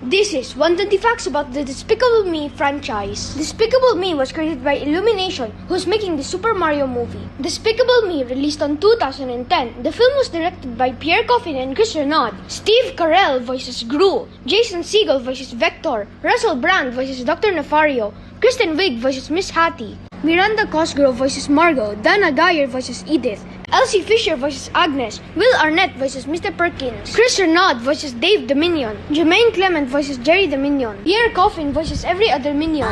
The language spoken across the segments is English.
This is 120 facts about the Despicable Me franchise. Despicable Me was created by Illumination, who's making the Super Mario movie. Despicable Me released on 2010. The film was directed by Pierre Coffin and Chris Renaud. Steve Carell voices Gru. Jason Segel voices Vector. Russell Brand voices Dr. Nefario. Kristen Wiig voices Miss Hattie. Miranda Cosgrove voices Margot. Dana Dyer voices Edith. Elsie Fisher voices Agnes. Will Arnett voices Mr. Perkins. Chris Renaud voices Dave the Minion. Jermaine Clement voices Jerry the Minion. Pierre Coffin voices every other Minion.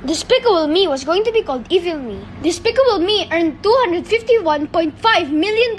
Despicable Me was going to be called Evil Me. Despicable Me earned $251.5 million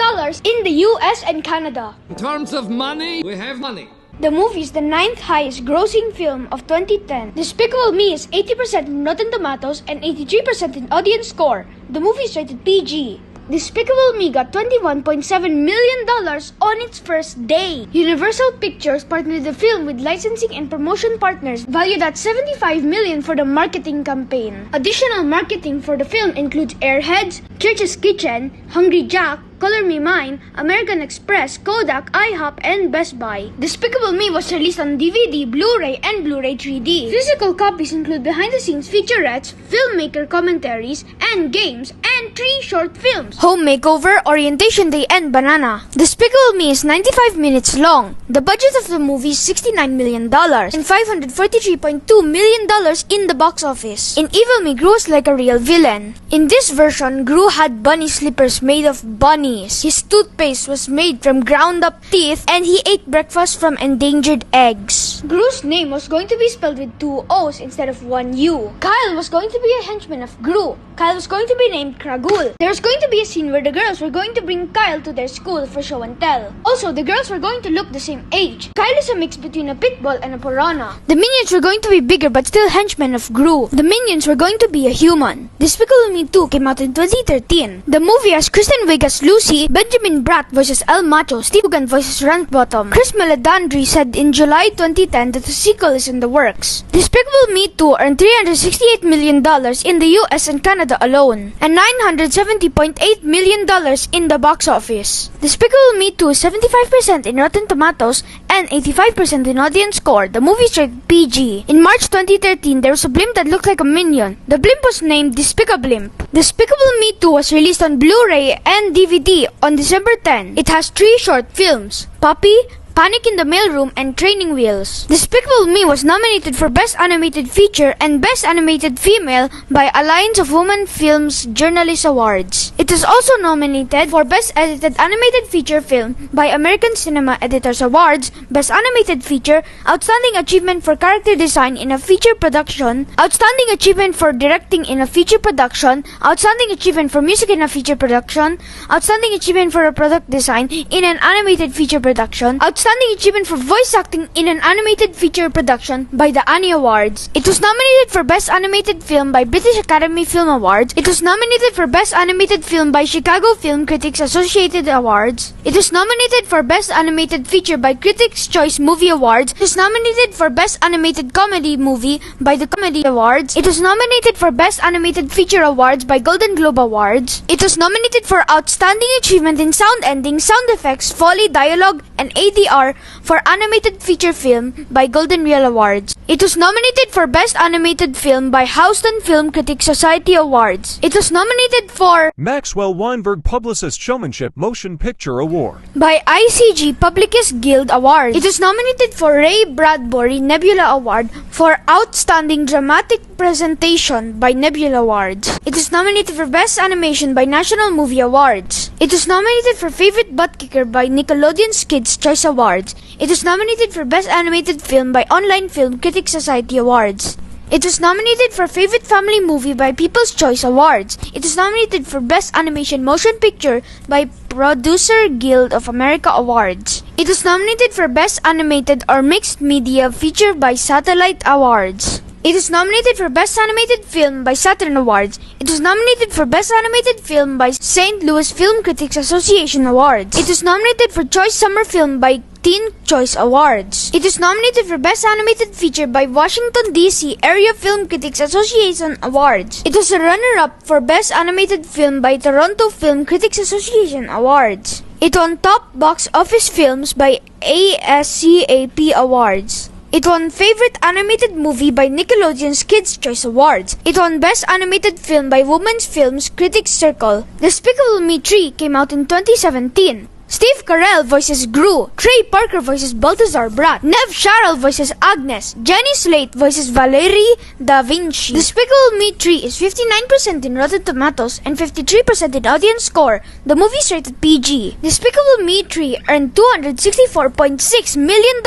in the US and Canada. In terms of money, we have money. The movie is the 9th highest grossing film of 2010. Despicable Me is 80% in Rotten Tomatoes and 83% in audience score. The movie is rated PG. Despicable Me got $21.7 million on its first day. Universal Pictures partnered the film with licensing and promotion partners valued at $75 million for the marketing campaign. Additional marketing for the film includes Airheads, Church's Kitchen, Hungry Jack, Color Me Mine, American Express, Kodak, IHOP, and Best Buy. Despicable Me was released on DVD, Blu-ray, and Blu-ray 3D. Physical copies include behind-the-scenes featurettes, filmmaker commentaries, and games, and 3 short films: Home Makeover, Orientation Day, and Banana. Despicable Me is 95 minutes long. The budget of the movie is $69 million and $543.2 million in the box office. In Evil Me, Gru was like a real villain. In this version, Gru had bunny slippers made of bunnies. His toothpaste was made from ground-up teeth, and he ate breakfast from endangered eggs. Gru's name was going to be spelled with 2 O's instead of 1 U. Kyle was going to be a henchman of Gru. Kyle was going to be named Kragul. There was going to be a scene where the girls were going to bring Kyle to their school for show and tell. Also, the girls were going to look the same age. Kyle is a mix between a pit bull and a piranha. The minions were going to be bigger but still henchmen of Gru. The minions were going to be a human. Despicable Me 2 came out in 2013. The movie has Kristen Wiig as Lucy, Benjamin Bratt voices El Macho, Steve Coogan voices Rantbottom. Chris Meledandri said in July 2010 that a sequel is in the works. Despicable Me 2 earned $368 million in the US and Canada alone, and $970.8 million in the box office. Despicable Me 2 is 75% in Rotten Tomatoes and 85% in audience score. The movie is rated PG. In March 2013, there was a blimp that looked like a minion. The blimp was named Despicablimp. Despicable Me 2 was released on Blu-ray and DVD on December 10. It has 3 short films: Puppy, Panic in the Mailroom, and Training Wheels. Despicable Me was nominated for Best Animated Feature and Best Animated Female by Alliance of Women Films Journalists Awards. It was also nominated for Best Edited Animated Feature Film by American Cinema Editors Awards, Best Animated Feature, Outstanding Achievement for Character Design in a Feature Production, Outstanding Achievement for Directing in a Feature Production, Outstanding Achievement for Music in a Feature Production, Outstanding Achievement for a Product Design in an Animated Feature Production, Outstanding Achievement for Voice Acting in an Animated Feature Production by the Annie Awards. It was nominated for Best Animated Film by British Academy Film Awards. It was nominated for Best Animated Film by Chicago Film Critics Associated Awards. It was nominated for Best Animated Feature by Critics' Choice Movie Awards. It was nominated for Best Animated Comedy Movie by the Comedy Awards. It was nominated for Best Animated Feature Awards by Golden Globe Awards. It was nominated for Outstanding Achievement in Sound Ending, Sound Effects, Foley, Dialogue, and ADR for Animated Feature Film by Golden Reel Awards. It was nominated for Best Animated Film by Houston Film Critics Society Awards. It was nominated for Maxwell Weinberg Publicist Showmanship Motion Picture Award by ICG Publicist Guild Awards. It was nominated for Ray Bradbury Nebula Award for Outstanding Dramatic Presentation by Nebula Awards. It was nominated for Best Animation by National Movie Awards. It was nominated for Favorite Butt Kicker by Nickelodeon's Kids' Choice Awards. It was nominated for Best Animated Film by Online Film Critics Society Awards. It was nominated for Favorite Family Movie by People's Choice Awards. It was nominated for Best Animation Motion Picture by Producer Guild of America Awards. It was nominated for Best Animated or Mixed Media Feature by Satellite Awards. It was nominated for Best Animated Film by Saturn Awards. It was nominated for Best Animated Film by St. Louis Film Critics Association Awards. It was nominated for Choice Summer Film by Teen Choice Awards. It is nominated for Best Animated Feature by Washington, D.C. Area Film Critics Association Awards. It was a runner-up for Best Animated Film by Toronto Film Critics Association Awards. It won Top Box Office Films by ASCAP Awards. It won Favorite Animated Movie by Nickelodeon's Kids' Choice Awards. It won Best Animated Film by Women's Films Critics Circle. Despicable Me 3 came out in 2017. Steve Carell voices Gru. Trey Parker voices Balthazar Brat. Nev Sharrell voices Agnes. Jenny Slate voices Valerie Da Vinci. Despicable Me 3 is 59% in Rotten Tomatoes and 53% in audience score. The movie is rated PG. Despicable Me 3 earned $264.6 million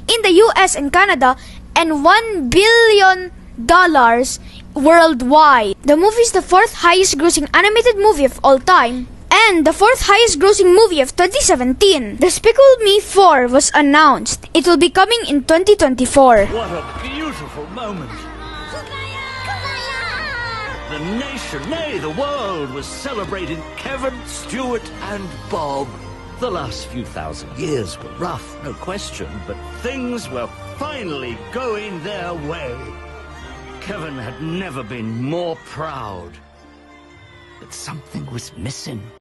in the US and Canada and $1 billion worldwide. The movie is the fourth highest grossing animated movie of all time and the fourth highest grossing movie of 2017. Despicable Me 4 was announced. It will be coming in 2024. What a beautiful moment. The nation, nay, the world was celebrating Kevin, Stuart and Bob. The last few thousand years were rough, no question, but things were finally going their way. Kevin had never been more proud. But something was missing.